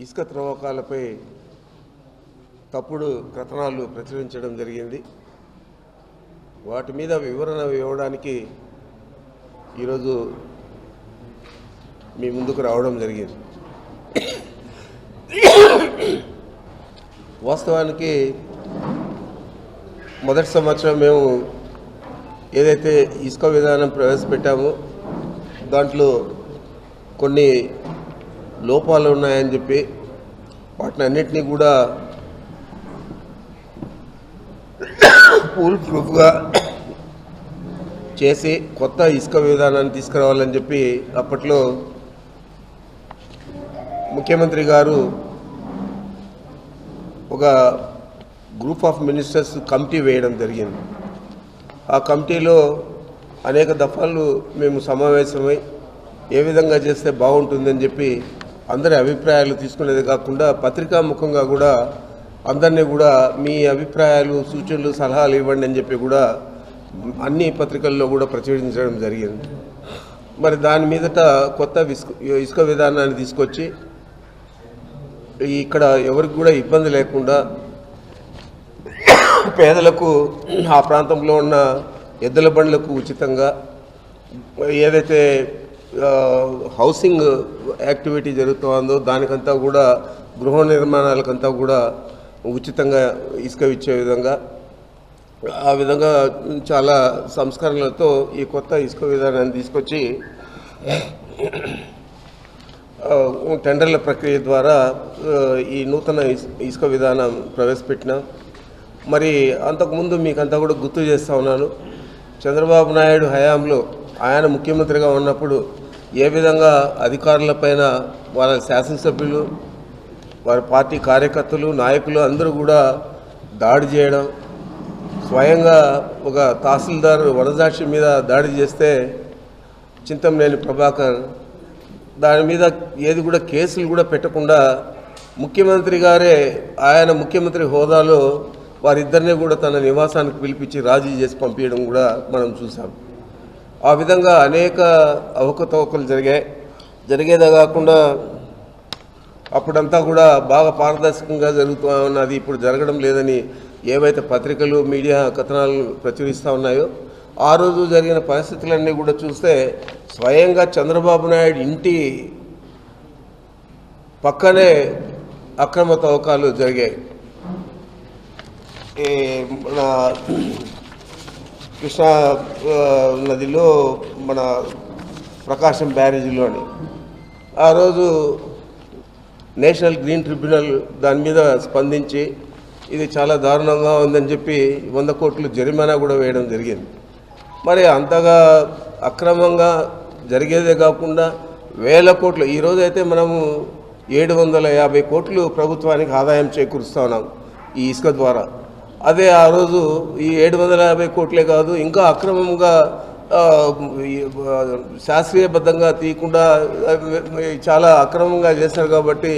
ఇసుక త్రవ్వకాలపై తప్పుడు కథనాలు ప్రచురించడం జరిగింది. వాటి మీద వివరణ ఇవ్వడానికి ఈరోజు మీ ముందుకు రావడం జరిగింది. వాస్తవానికి మొదటి సంవత్సరం మేము ఏదైతే ఇసుక విధానం ప్రవేశపెట్టామో దాంట్లో కొన్ని లోపాలు ఉన్నాయని చెప్పి వాటిని అన్నింటినీ కూడా ఫుల్ ప్రూఫ్గా చేసి కొత్త ఇసుక విధానాన్ని తీసుకురావాలని చెప్పి అప్పట్లో ముఖ్యమంత్రి గారు ఒక గ్రూప్ ఆఫ్ మినిస్టర్స్ కమిటీ వేయడం జరిగింది. ఆ కమిటీలో అనేక దఫాలు మేము సమావేశమై ఏ విధంగా చేస్తే బాగుంటుందని చెప్పి అందరి అభిప్రాయాలు తీసుకునేది కాకుండా పత్రికాముఖంగా కూడా అందరినీ కూడా మీ అభిప్రాయాలు సూచనలు సలహాలు ఇవ్వండి అని చెప్పి కూడా అన్ని పత్రికల్లో కూడా ప్రచురించడం జరిగింది. మరి దాని మీదట కొత్త ఇసుక విధానాన్ని తీసుకొచ్చి ఇక్కడ ఎవరికి కూడా ఇబ్బంది లేకుండా పేదలకు ఆ ప్రాంతంలో ఉన్న ఎద్దుల బండ్లకు ఉచితంగా ఏదైతే హౌసింగ్ యాక్టివిటీ జరుగుతుందో దానికంతా కూడా గృహ నిర్మాణాలకంతా కూడా ఉచితంగా ఇసుక ఇచ్చే విధంగా ఆ విధంగా చాలా సంస్కరణలతో ఈ కొత్త ఇసుక విధానాన్ని తీసుకొచ్చి టెండర్ల ప్రక్రియ ద్వారా ఈ నూతన ఇసుక విధానం ప్రవేశపెట్టినాం. మరి అంతకుముందు మీకంతా కూడా గుర్తు చేస్తూ ఉన్నాను, చంద్రబాబు నాయుడు హయాంలో ఆయన ముఖ్యమంత్రిగా ఉన్నప్పుడు ఏ విధంగా అధికారులపైన వాళ్ళ శాసనసభ్యులు వారి పార్టీ కార్యకర్తలు నాయకులు అందరూ కూడా దాడి చేయడం, స్వయంగా ఒక తహసీల్దార్ వనజాక్షి మీద దాడి చేస్తే చింతమనేని ప్రభాకర్ దాని మీద ఏది కూడా కేసులు కూడా పెట్టకుండా ముఖ్యమంత్రి గారే ఆయన ముఖ్యమంత్రి హోదాలో వారిద్దరినీ కూడా తన నివాసానికి పిలిపించి రాజీ చేసి పంపించడం కూడా మనం చూసాం. ఆ విధంగా అనేక అవకతవకలు జరిగేదే కాకుండా అప్పుడంతా కూడా బాగా పారదర్శకంగా జరుగుతూ ఉన్నది, ఇప్పుడు జరగడం లేదని ఏవైతే పత్రికలు మీడియా కథనాలు ప్రచురిస్తూ ఉన్నాయో ఆ రోజు జరిగిన పరిస్థితులన్నీ కూడా చూస్తే స్వయంగా చంద్రబాబు నాయుడు ఇంటి పక్కనే అక్రమ తవ్వకాలు జరిగాయి. మన కృష్ణా నదిలో మన ప్రకాశం బ్యారేజీలోని ఆ రోజు నేషనల్ గ్రీన్ ట్రిబ్యునల్ దాని మీద స్పందించి ఇది చాలా దారుణంగా ఉందని చెప్పి 100 కోట్లు జరిమానా కూడా వేయడం జరిగింది. మరి అంతగా అక్రమంగా జరిగేదే కాకుండా వేల కోట్లు ఈరోజైతే మనము 750 కోట్లు ప్రభుత్వానికి ఆదాయం చేకూరుస్తూ ఉన్నాం ఈ ఇసుక ద్వారా. అదే ఆ రోజు ఈ 750 కోట్లే కాదు, ఇంకా అక్రమంగా శాస్త్రీయబద్ధంగా తీయకుండా చాలా అక్రమంగా చేశారు. కాబట్టి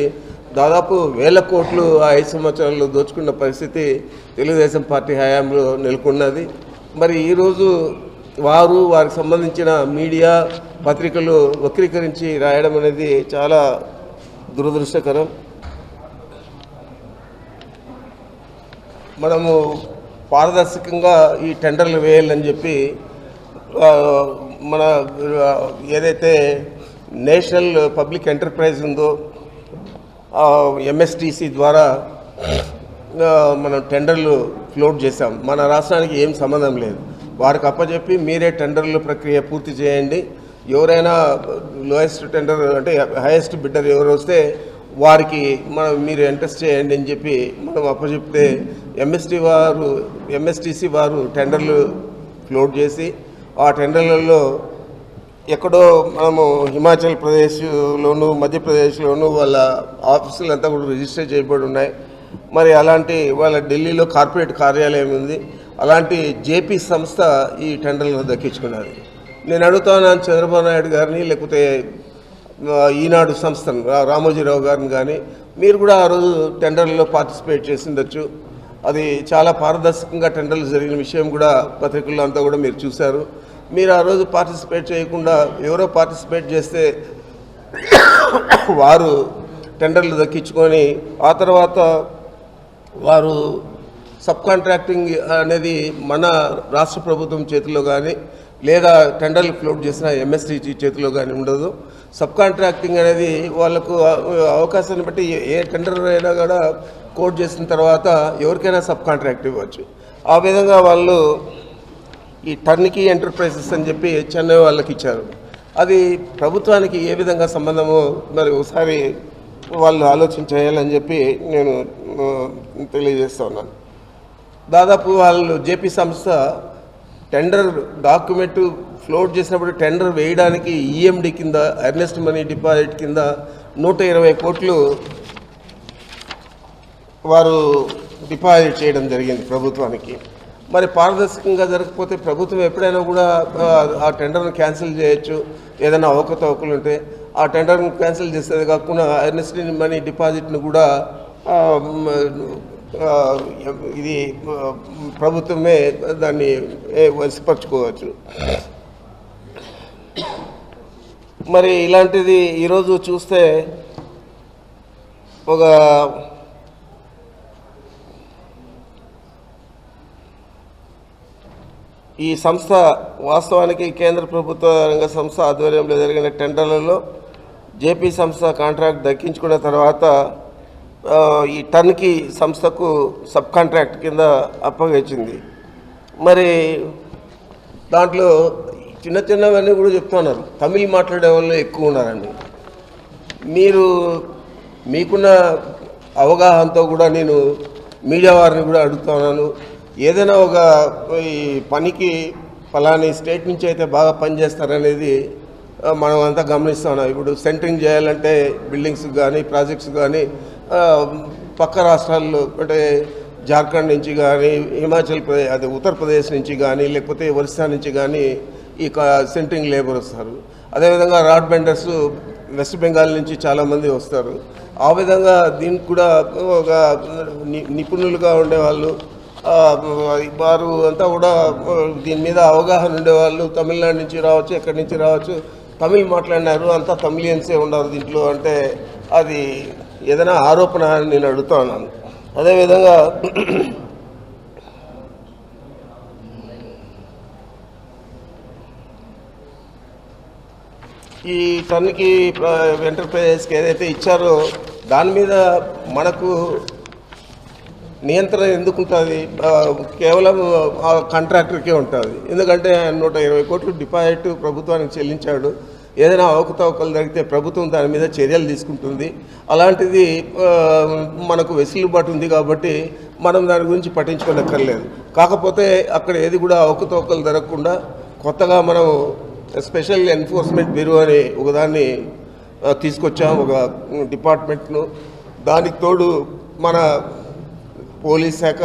దాదాపు వేల కోట్లు ఆ 5 సంవత్సరాల్లో దోచుకున్న పరిస్థితి తెలుగుదేశం పార్టీ హయాంలో నెలకొన్నది. మరి ఈరోజు వారికి సంబంధించిన మీడియా పత్రికలు వక్రీకరించి రాయడం అనేది చాలా దురదృష్టకరం. మనము పారదర్శకంగా ఈ టెండర్లు వేయాలని చెప్పి మన ఏదైతే నేషనల్ పబ్లిక్ ఎంటర్ప్రైజ్ ఉందో ఎంఎస్టీసీ ద్వారా మనం టెండర్లు ఫ్లోట్ చేశాం. మన రాష్ట్రానికి ఏం సంబంధం లేదు, వారికి అప్పచెప్పి మీరే టెండర్ల ప్రక్రియ పూర్తి చేయండి, ఎవరైనా లోయెస్ట్ టెండర్ అంటే హైయెస్ట్ బిడ్డర్ ఎవరు వస్తే వారికి మీరు ఎంట్రెస్ట్ చేయండి అని చెప్పి మనం అప్పచెప్తే ఎంఎస్టీసీ వారు టెండర్లు ఫ్లోట్ చేసి ఆ టెండర్లలో ఎక్కడో మనము హిమాచల్ ప్రదేశ్లోను మధ్యప్రదేశ్లోను వాళ్ళ ఆఫీసులంతా కూడా రిజిస్టర్ చేయబడి ఉన్నాయి. మరి అలాంటి వాళ్ళ ఢిల్లీలో కార్పొరేట్ కార్యాలయం ఉంది, అలాంటి జేపీ సంస్థ ఈ టెండర్లను దక్కించుకున్నది. నేను అడుగుతున్నాను చంద్రబాబు నాయుడు గారిని లేకపోతే ఈనాడు సంస్థను రామోజీరావు గారిని కానీ, మీరు కూడా ఆ రోజు టెండర్లలో పార్టిసిపేట్ చేసిండొచ్చు. అది చాలా పారదర్శకంగా టెండర్లు జరిగిన విషయం కూడా పత్రికల్లో అంతా కూడా మీరు చూశారు. మీరు ఆ రోజు పార్టిసిపేట్ చేయకుండా ఎవరో పార్టిసిపేట్ చేస్తే వారు టెండర్లు దక్కించుకొని ఆ తర్వాత వారు సబ్ కాంట్రాక్టింగ్ అనేది మన రాష్ట్ర ప్రభుత్వం చేతిలో కానీ లేదా టెండర్లు ఫ్లోట్ చేసిన ఎంఎస్టీసీ చేతిలో కానీ ఉండదు. సబ్ కాంట్రాక్టింగ్ అనేది వాళ్ళకు అవకాశాన్ని బట్టి ఏ టెండర్ అయినా కూడా కోట్ చేసిన తర్వాత ఎవరికైనా సబ్ కాంట్రాక్ట్ ఇవ్వచ్చు. ఆ విధంగా వాళ్ళు ఈ టర్నికీ ఎంటర్ప్రైజెస్ అని చెప్పి చెన్నై వాళ్ళకి ఇచ్చారు. అది ప్రభుత్వానికి ఏ విధంగా సంబంధమో మరి ఒకసారి వాళ్ళు ఆలోచన చేయాలని చెప్పి నేను తెలియజేస్తా ఉన్నాను. దాదాపు వాళ్ళు జేపీ సంస్థ టెండర్ డాక్యుమెంట్ ఫ్లోట్ చేసినప్పుడు టెండర్ వేయడానికి ఈఎండి కింద ఎర్నెస్ట్ మనీ డిపాజిట్ కింద 120 కోట్లు వారు డిపాజిట్ చేయడం జరిగింది ప్రభుత్వానికి. మరి పారదర్శకంగా జరగకపోతే ప్రభుత్వం ఎప్పుడైనా కూడా ఆ టెండర్ను క్యాన్సిల్ చేయొచ్చు. ఏదైనా అవకతవకలు ఉంటే ఆ టెండర్ను క్యాన్సిల్ చేసేది కాకుండా ఎర్నెస్ట్ మనీ డిపాజిట్ను కూడా ఇది ప్రభుత్వమే దాన్ని వశపరచుకోవచ్చు. మరి ఇలాంటిది ఈరోజు చూస్తే ఒక ఈ సంస్థ వాస్తవానికి కేంద్ర ప్రభుత్వ రంగ సంస్థ ఆధ్వర్యంలో జరిగిన టెండర్లలో జేపీ సంస్థ కాంట్రాక్ట్ దక్కించుకున్న తర్వాత ఈ టర్న్కీ సంస్థకు సబ్ కాంట్రాక్ట్ కింద అప్పగించింది. మరి దాంట్లో చిన్న చిన్నవన్నీ కూడా చెప్తున్నారు. తమిళ్ మాట్లాడే వాళ్ళు ఎక్కువ ఉన్నారండి. మీకున్న అవగాహనతో కూడా నేను మీడియా వారిని కూడా అడుగుతున్నాను. ఏదైనా ఒక ఈ పనికి ఫలాని స్టేట్ నుంచి అయితే బాగా పనిచేస్తారనేది మనం అంతా గమనిస్తున్నాం. ఇప్పుడు సెంటరింగ్ చేయాలంటే బిల్డింగ్స్ కానీ ప్రాజెక్ట్స్ కానీ పక్క రాష్ట్రాల్లో అంటే జార్ఖండ్ నుంచి కానీ హిమాచల్ ప్రదేశ్ అదే ఉత్తరప్రదేశ్ నుంచి కానీ లేకపోతే ఒరిస్సా నుంచి కానీ ఈ సెంటరింగ్ లేబర్ వస్తారు. అదేవిధంగా రాడ్ బెండర్స్ వెస్ట్ బెంగాల్ నుంచి చాలామంది వస్తారు. ఆ విధంగా దీనికి కూడా ఒక నిపుణులుగా ఉండేవాళ్ళు వారు అంతా కూడా దీని మీద అవగాహన ఉండేవాళ్ళు తమిళనాడు నుంచి రావచ్చు, ఎక్కడి నుంచి రావచ్చు, తమిళ్ మాట్లాడినారు, అంతా తమిళియన్సే ఉన్నారు దీంట్లో అంటే అది ఏదైనా ఆరోపణ అని నేను అడుగుతా ఉన్నాను. అదేవిధంగా ఈ టర్న్కీ ఎంటర్ప్రైజెస్కి ఏదైతే ఇచ్చారో దాని మీద మనకు నియంత్రణ ఎందుకు ఉంటుంది? కేవలం ఆ కాంట్రాక్టర్కే ఉంటుంది. ఎందుకంటే 120 కోట్లు డిపాజిట్ ప్రభుత్వానికి చెల్లించాడు. ఏదైనా అవకతవకలు జరిగితే ప్రభుత్వం దాని మీద చర్యలు తీసుకుంటుంది. అలాంటిది మనకు వెసులుబాటు ఉంది కాబట్టి మనం దాని గురించి పట్టించుకోనక్కర్లేదు. కాకపోతే అక్కడ ఏది కూడా అవకతవకలు జరగకుండా కొత్తగా మనం స్పెషల్ ఎన్ఫోర్స్మెంట్ బ్యూరో అని ఒకదాన్ని తీసుకొచ్చాం, ఒక డిపార్ట్మెంట్ను. దానికి తోడు మన పోలీస్ శాఖ,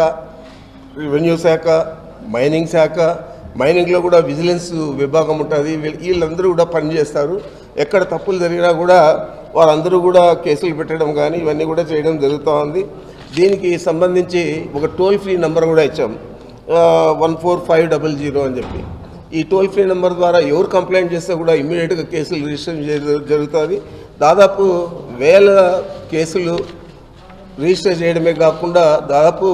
రెవెన్యూ శాఖ, మైనింగ్ శాఖ, మైనింగ్లో కూడా విజిలెన్స్ విభాగం ఉంటుంది. వీళ్ళందరూ కూడా పనిచేస్తారు. ఎక్కడ తప్పులు జరిగినా కూడా వారందరూ కూడా కేసులు పెట్టడం కానీ ఇవన్నీ కూడా చేయడం జరుగుతూ ఉంది. దీనికి సంబంధించి ఒక టోల్ ఫ్రీ నెంబర్ కూడా ఇచ్చాం, 14500 అని చెప్పి. ఈ టోల్ ఫ్రీ నెంబర్ ద్వారా ఎవరు కంప్లైంట్ చేస్తే కూడా ఇమ్మీడియట్గా కేసులు రిజిస్టర్ జరుగుతుంది. దాదాపు 1000 కేసులు రిజిస్టర్ చేయడమే కాకుండా దాదాపు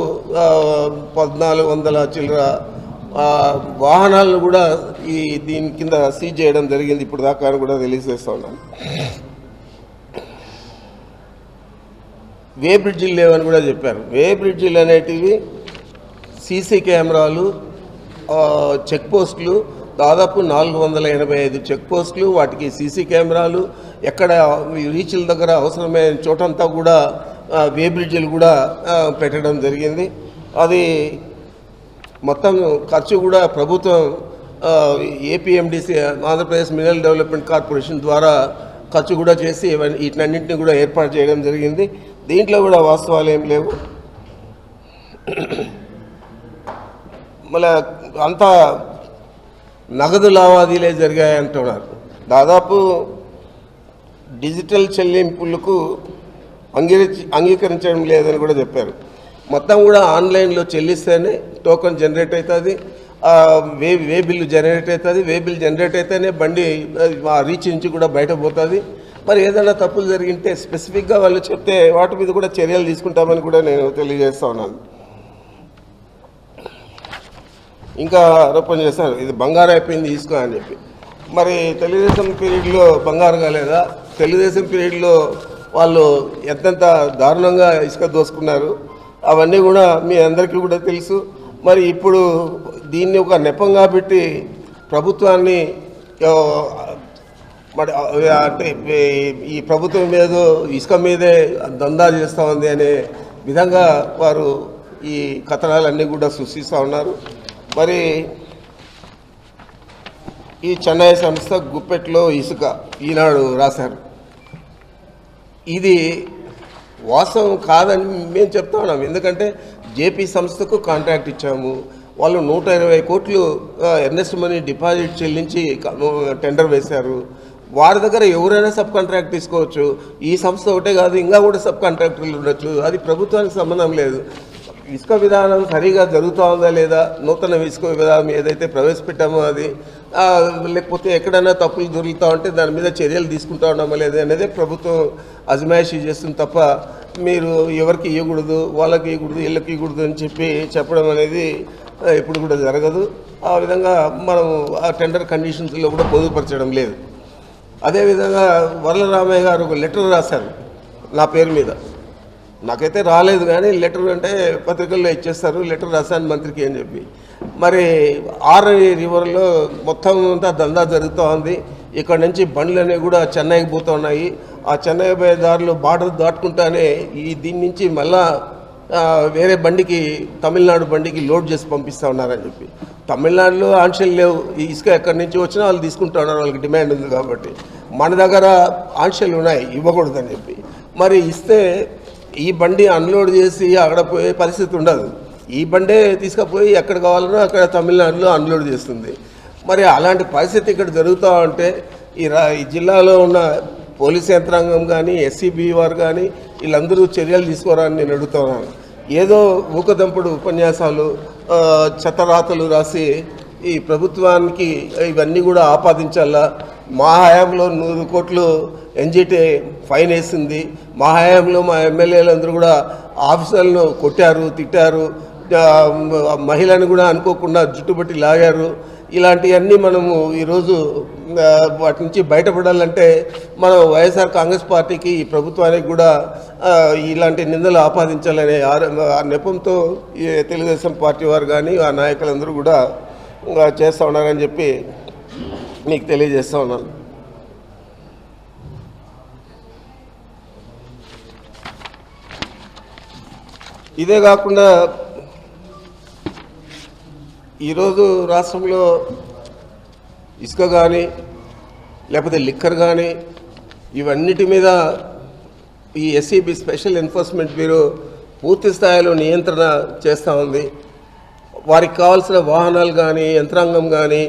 1400 చిల్లర వాహనాలను కూడా దీని కింద సీజ్ చేయడం జరిగింది. ఇప్పుడు దాకా కూడా రిలీజ్ చేస్తూ ఉన్నాను. వే బ్రిడ్జిలు లేవని కూడా చెప్పారు. వే బ్రిడ్జిలు అనేటివి సీసీ కెమెరాలు, చెక్ పోస్టులు, దాదాపు 485 చెక్ పోస్టులు, వాటికి సీసీ కెమెరాలు, ఎక్కడ రీచ్ల దగ్గర అవసరమైన చోటంతా కూడా వే బ్రిడ్జిలు కూడా పెట్టడం జరిగింది. అది మొత్తం ఖర్చు కూడా ప్రభుత్వం APMDC Andhra Pradesh mineral development corporation ద్వారా ఖర్చు కూడా చేసి వీటన్నింటినీ కూడా ఏర్పాటు చేయడం జరిగింది. దీంట్లో కూడా వాస్తవాలు ఏం లేవు. మళ్ళీ అంతా నగదు లావాదేవీలే జరిగాయంటున్నారు. దాదాపు డిజిటల్ చెల్లింపులకు అంగీకరించడం లేదని కూడా చెప్పారు. మొత్తం కూడా ఆన్లైన్లో చెల్లిస్తేనే టోకెన్ జనరేట్ అవుతుంది, వే బిల్లు జనరేట్ అవుతుంది. వే బిల్ జనరేట్ అయితేనే బండి ఆ రీచ్ నుంచి కూడా బయట పోతుంది. మరి ఏదైనా తప్పులు జరిగింటే స్పెసిఫిక్గా వాళ్ళు చెప్తే వాటి మీద కూడా చర్యలు తీసుకుంటామని కూడా నేను తెలియజేస్తా ఉన్నాను. ఇంకా ఆరోపణ చేశారు ఇది బంగారు అయిపోయింది ఇసుక అని చెప్పి. మరి తెలుగుదేశం పీరియడ్లో బంగారు కాలేదా? తెలుగుదేశం పీరియడ్లో వాళ్ళు ఎంతెంత దారుణంగా ఇసుక దోసుకున్నారు అవన్నీ కూడా మీ అందరికీ కూడా తెలుసు. మరి ఇప్పుడు దీన్ని ఒక నెపంగా పెట్టి ప్రభుత్వాన్ని మరి అంటే ఈ ప్రభుత్వం మీద ఇసుక మీదే దందా చేస్తూ ఉంది అనే విధంగా వారు ఈ కథనాలన్నీ కూడా సృష్టిస్తూ ఉన్నారు. మరి ఈ చెన్నై సంస్థ గుప్పెట్లో ఇసుక ఈనాడు రాశారు. ఇది వాస్తవం కాదని మేము చెప్తా ఉన్నాం. ఎందుకంటే జేపీ సంస్థకు కాంట్రాక్ట్ ఇచ్చాము. వాళ్ళు 120 కోట్లు ఎర్నెస్ట్ మనీ డిపాజిట్ చెల్లించి టెండర్ వేశారు. వారి దగ్గర ఎవరైనా సబ్ కాంట్రాక్ట్ తీసుకోవచ్చు. ఈ సంస్థ ఒకటే కాదు, ఇంకా కూడా సబ్ కాంట్రాక్టర్లు ఉండొచ్చు. అది ప్రభుత్వానికి సంబంధం లేదు. ఇసుక విధానం సరిగా జరుగుతూ ఉందా లేదా, నూతన ఇసుక విధానం ఏదైతే ప్రవేశపెట్టామో అది లేకపోతే ఎక్కడైనా తప్పులు దొరుకుతూ ఉంటే దాని మీద చర్యలు తీసుకుంటా ఉన్నామా లేదా అనేది ప్రభుత్వం అజమాయిషీ చేస్తుంది తప్ప మీరు ఎవరికి ఇవ్వకూడదు, వాళ్ళకి ఇవ్వకూడదు, వీళ్ళకి ఇవ్వకూడదు అని చెప్పడం అనేది ఇప్పుడు కూడా జరగదు. ఆ విధంగా మనం ఆ టెండర్ కండిషన్స్లో కూడా పొందుపరచడం లేదు. అదేవిధంగా వరలరామయ్య గారు ఒక లెటర్ రాశారు నా పేరు మీద. నాకైతే రాలేదు, కానీ లెటర్ అంటే పత్రికల్లో ఇచ్చేస్తారు. లెటర్ రాశాను మంత్రికి అని చెప్పి. మరి రివర్లో మొత్తం అంతా దందా జరుగుతూ ఉంది. ఇక్కడ నుంచి బండ్లన్నీ కూడా చెన్నైకి పోతున్నాయి. ఆ చెన్నై పోయే దారిలో బార్డర్ దాటుకుంటానే దీని నుంచి మళ్ళా వేరే బండికి, తమిళనాడు బండికి లోడ్ చేసి పంపిస్తూ ఉన్నారని చెప్పి. తమిళనాడులో ఆంక్షలు లేవు. ఈ ఇసుక ఎక్కడి నుంచి వచ్చినా వాళ్ళు తీసుకుంటూ ఉన్నారు, వాళ్ళకి డిమాండ్ ఉంది కాబట్టి. మన దగ్గర ఆంక్షలు ఉన్నాయి, ఇవ్వకూడదని చెప్పి. మరి ఇస్తే ఈ బండి అన్లోడ్ చేసి అక్కడ పోయే పరిస్థితి ఉండదు. ఈ బండే తీసుకుపోయి ఎక్కడ కావాలనో అక్కడ తమిళనాడులో అన్లోడ్ చేస్తుంది. మరి అలాంటి పరిస్థితి ఇక్కడ జరుగుతూ ఉంటే ఈ జిల్లాలో ఉన్న పోలీస్ యంత్రాంగం కానీ, ఎస్సీబీ వారు కానీ వీళ్ళందరూ చర్యలు తీసుకోవాలని నేను అడుగుతున్నాను. ఏదో ఊకదంపుడు ఉపన్యాసాలు, చెత్తరాతలు రాసి ఈ ప్రభుత్వానికి ఇవన్నీ కూడా ఆపాదించాలా. మా హయాంలో 100 కోట్లు ఎన్జిటి ఫైన్ వేసింది. మా హయాంలో మా ఎమ్మెల్యేలందరూ కూడా ఆఫీసర్లను కొట్టారు, తిట్టారు, మహిళను కూడా అనుకోకుండా జుట్టుబట్టి లాగారు. ఇలాంటివన్నీ మనము ఈరోజు వాటి నుంచి బయటపడాలంటే మనం వైఎస్ఆర్ కాంగ్రెస్ పార్టీకి, ఈ ప్రభుత్వానికి కూడా ఇలాంటి నిందలు ఆపాదించాలనే నెపంతో తెలుగుదేశం పార్టీ వారు కానీ ఆ నాయకులందరూ కూడా చేస్తూ ఉన్నారని చెప్పి మీకు తెలియజేస్తూ ఉన్నాను. ఇదే కాకుండా ఈరోజు రాష్ట్రంలో ఇసుక కానీ లేకపోతే లిక్కర్ కానీ ఇవన్నిటి మీద ఈ ఎస్సీబీ స్పెషల్ ఎన్ఫోర్స్మెంట్ బ్యూరో పూర్తి స్థాయిలో నియంత్రణ చేస్తూ ఉంది. వారికి కావాల్సిన వాహనాలు కానీ, యంత్రాంగం కానీ,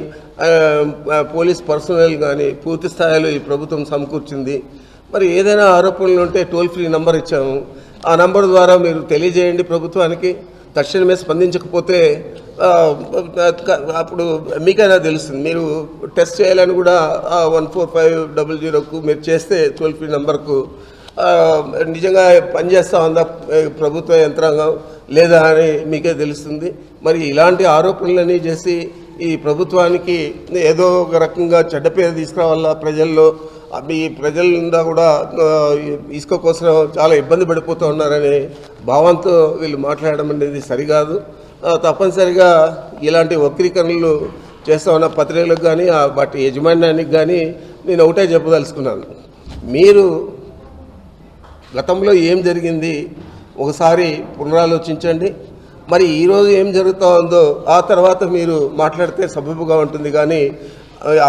పోలీస్ పర్సనల్ కానీ పూర్తి స్థాయిలో ఈ ప్రభుత్వం సమకూర్చింది. మరి ఏదైనా ఆరోపణలు ఉంటే టోల్ ఫ్రీ నంబర్ ఇచ్చాము. ఆ నంబర్ ద్వారా మీరు తెలియజేయండి ప్రభుత్వానికి. తక్షణమే స్పందించకపోతే అప్పుడు మీకైనా తెలుస్తుంది. మీరు టెస్ట్ చేయాలని కూడా 14500కు మీరు చేస్తే టోల్ ఫ్రీ నంబర్కు నిజంగా పనిచేస్తూ ఉందా ప్రభుత్వ యంత్రాంగం లేదా అని మీకే తెలుస్తుంది. మరి ఇలాంటి ఆరోపణలన్నీ చేసి ఈ ప్రభుత్వానికి ఏదో ఒక రకంగా చెడ్డ పేరు తీసుకురావాలా ప్రజల్లో. ఈ ప్రజలంతా కూడా ఇసుక కోసం చాలా ఇబ్బంది పడిపోతూ ఉన్నారనే భావంతో వీళ్ళు మాట్లాడడం అనేది సరికాదు. తప్పనిసరిగా ఇలాంటి వక్రీకరణలు చేస్తూ ఉన్న పత్రికలకు కానీ వాటి యజమాన్యానికి కానీ నేను ఒకటే చెప్పదలుచుకున్నాను. మీరు గతంలో ఏం జరిగింది ఒకసారి పునరాలోచించండి. మరి ఈరోజు ఏం జరుగుతూ ఉందో ఆ తర్వాత మీరు మాట్లాడితే సబబుగా ఉంటుంది. కానీ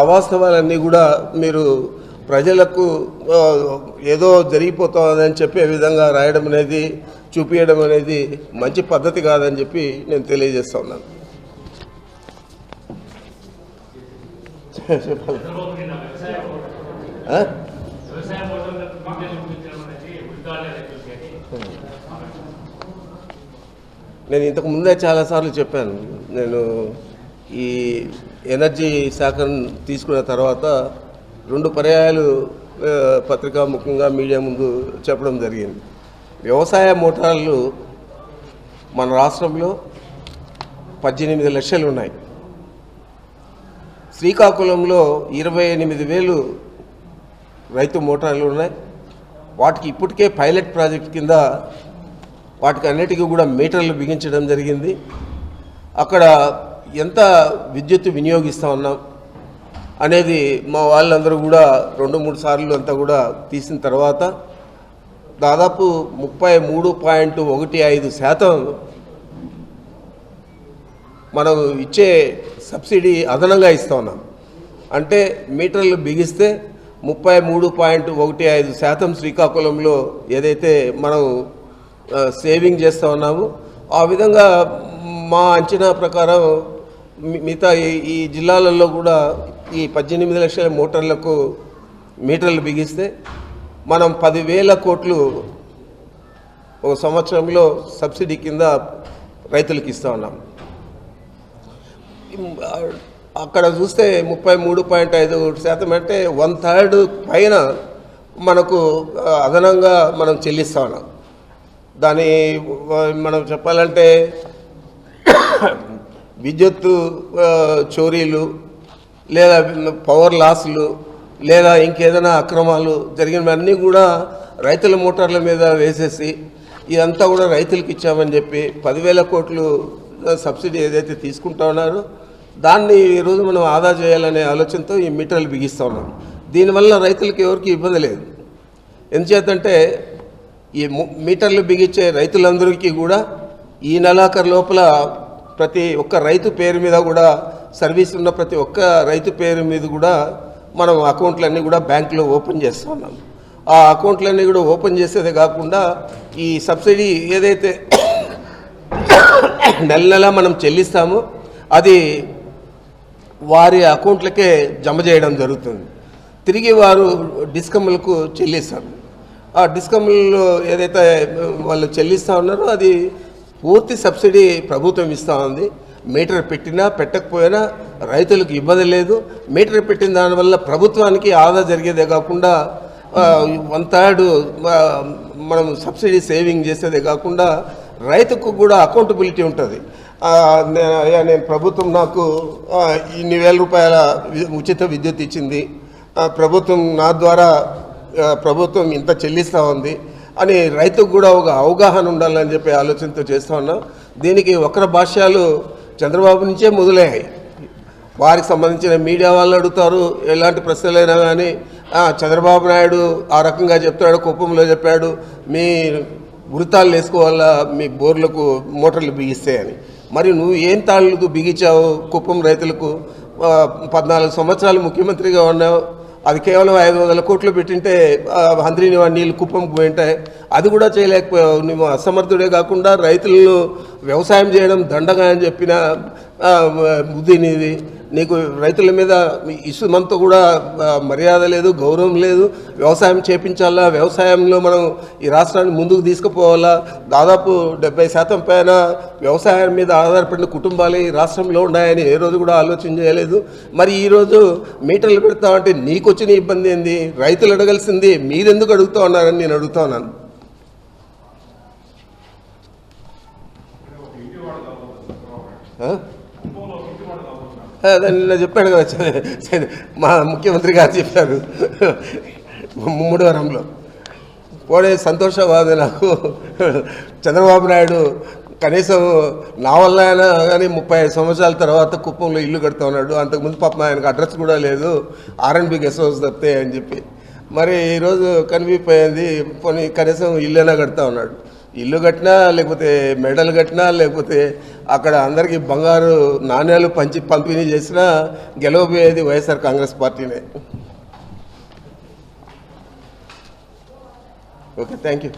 అవాస్తవాలన్నీ కూడా మీరు ప్రజలకు ఏదో జరిగిపోతుందని చెప్పే విధంగా రాయడం అనేది, చూపించడం అనేది మంచి పద్ధతి కాదని చెప్పి నేను తెలియజేస్తా ఉన్నాను. నేను ఇంతకు ముందే చాలాసార్లు చెప్పాను. నేను ఈ ఎనర్జీ శాఖను తీసుకున్న తర్వాత 2 పర్యాయాలు పత్రికాముఖంగా మీడియా ముందు చెప్పడం జరిగింది. వ్యవసాయ మోటార్లు మన రాష్ట్రంలో 18 లక్షలు ఉన్నాయి. శ్రీకాకుళంలో 28,000 రైతు మోటార్లు ఉన్నాయి. వాటికి ఇప్పటికే పైలట్ ప్రాజెక్ట్ కింద వాటికి అన్నిటికీ కూడా మీటర్లు బిగించడం జరిగింది. అక్కడ ఎంత విద్యుత్ వినియోగిస్తూ ఉన్నాం అనేది మా వాళ్ళందరూ కూడా 2-3 సార్లు అంతా కూడా తీసిన తర్వాత దాదాపు 33.15% మనం ఇచ్చే సబ్సిడీ అదనంగా ఇస్తూ ఉన్నాం. అంటే మీటర్లు బిగిస్తే 33.15% శ్రీకాకుళంలో ఏదైతే మనం సేవింగ్ చేస్తూ ఉన్నామో ఆ విధంగా మా అంచనా ప్రకారం మిగతా ఈ జిల్లాలలో కూడా ఈ 18 లక్షల మోటార్లకు మీటర్లు బిగిస్తే మనం 10,000 కోట్లు ఒక సంవత్సరంలో సబ్సిడీ కింద రైతులకు ఇస్తూ ఉన్నాం. అక్కడ చూస్తే 33.5% అంటే 1/3 పైన మనకు అదనంగా మనం చెల్లిస్తూ ఉన్నాం. దాని మనం చెప్పాలంటే విద్యుత్తు చోరీలు లేదా పవర్ లాస్లు లేదా ఇంకేదైనా అక్రమాలు జరిగినవన్నీ కూడా రైతుల మోటార్ల మీద వేసేసి ఇదంతా కూడా రైతులకు ఇచ్చామని చెప్పి 10,000 కోట్లు సబ్సిడీ ఏదైతే తీసుకుంటా ఉన్నారో దాన్ని ఈరోజు మనం ఆదా చేయాలనే ఆలోచనతో ఈ మీటర్లు బిగిస్తూ ఉన్నాం. దీనివల్ల రైతులకు ఎవరికి ఇబ్బంది లేదు. ఎందుచేతంటే ఈ మీటర్లు బిగించే రైతులందరికీ కూడా ఈ నెలాఖరు లోపల ప్రతి ఒక్క రైతు పేరు మీద కూడా సర్వీస్ ఉన్న ప్రతి ఒక్క రైతు పేరు మీద కూడా మనం అకౌంట్లన్నీ కూడా బ్యాంకులో ఓపెన్ చేస్తూ ఉన్నాం. ఆ అకౌంట్లన్నీ కూడా ఓపెన్ చేసేదే కాకుండా ఈ సబ్సిడీ ఏదైతే నెల మనం చెల్లిస్తామో అది వారి అకౌంట్లకే జమ చేయడం జరుగుతుంది. తిరిగి వారు డిస్కమ్లకు చెల్లిస్తారు. ఆ డిస్కమ్లలో ఏదైతే వాళ్ళు చెల్లిస్తూ ఉన్నారో అది పూర్తి సబ్సిడీ ప్రభుత్వం ఇస్తూ ఉంది. మీటర్ పెట్టినా పెట్టకపోయినా రైతులకు ఇబ్బంది లేదు. మీటర్ పెట్టిన దానివల్ల ప్రభుత్వానికి ఆదా జరిగేదే కాకుండా 1/3 మనం సబ్సిడీ సేవింగ్ చేసేదే కాకుండా రైతుకు కూడా అకౌంటబిలిటీ ఉంటుంది. నేను ప్రభుత్వం నాకు ఇన్ని వేల రూపాయల ఉచిత విద్యుత్ ఇచ్చింది, ప్రభుత్వం నా ద్వారా ప్రభుత్వం ఇంత చెల్లిస్తూ ఉంది అని రైతుకు కూడా ఒక అవగాహన ఉండాలని చెప్పి ఆలోచనతో చేస్తూ ఉన్నాం. దీనికి వక్ర భాష్యాలు చంద్రబాబు నుంచే మొదలయ్యాయి. వారికి సంబంధించిన మీడియా వాళ్ళు అడుగుతారు, ఎలాంటి ప్రశ్నలైనా కానీ చంద్రబాబు నాయుడు ఆ రకంగా చెప్తాడు, కుప్పంలో చెప్పాడు మీ వృత్తాలు వేసుకోవాలా మీ బోర్లకు మోటార్లు బిగిస్తాయని. మరి నువ్వు ఏం తాళ్ళు బిగించావు కుప్పం రైతులకు? 14 సంవత్సరాలు ముఖ్యమంత్రిగా ఉన్నావు. అది కేవలం 500 కోట్లు పెట్టింటే హంద్రీని నీళ్ళు కుప్పంకి పోయింటాయి. అది కూడా చేయలేకపోయావు. నువ్వు అసమర్థుడే కాకుండా రైతులను వ్యవసాయం చేయడం దండగా అని చెప్పిన బుద్ధి నీది. నీకు రైతుల మీద ఇసుమంతా కూడా మర్యాద లేదు, గౌరవం లేదు. వ్యవసాయం చేపించాలా, వ్యవసాయంలో మనం ఈ రాష్ట్రాన్ని ముందుకు తీసుకుపోవాలా. దాదాపు 70% పైన వ్యవసాయం మీద ఆధారపడిన కుటుంబాలు ఈ రాష్ట్రంలో ఉన్నాయని ఏ రోజు కూడా ఆలోచన చేయలేదు. మరి ఈరోజు మీటర్లు పెడతామంటే నీకు వచ్చిన ఇబ్బంది ఏంది? రైతులు అడగాల్సింది మీరెందుకు అడుగుతూ ఉన్నారని నేను అడుగుతా ఉన్నాను. నిన్న చెప్పాడు కదా మా ముఖ్యమంత్రి గారు చెప్పారు ముమ్మడివరంలో. పోనీ సంతోషవాది నాకు. చంద్రబాబు నాయుడు కనీసం నా వల్ల అయినా కానీ 35 సంవత్సరాల తర్వాత కుప్పంలో ఇల్లు కడుతూ ఉన్నాడు. అంతకుముందు పాపం ఆయనకు అడ్రస్ కూడా లేదు, R&B గెస్ట్ హౌస్ తప్పితే అని చెప్పి. మరి ఈరోజు కనిపిపోయింది, పోనీ కనీసం ఇల్లైనా కడుతూ ఉన్నాడు. ఇల్లు కట్టినా లేకపోతే మెడలు కట్టినా లేకపోతే అక్కడ అందరికీ బంగారు నాణ్యాలు పంపిణీ చేసినా గెలవబోయేది వైఎస్ఆర్ కాంగ్రెస్ పార్టీనే. Okay, thank you.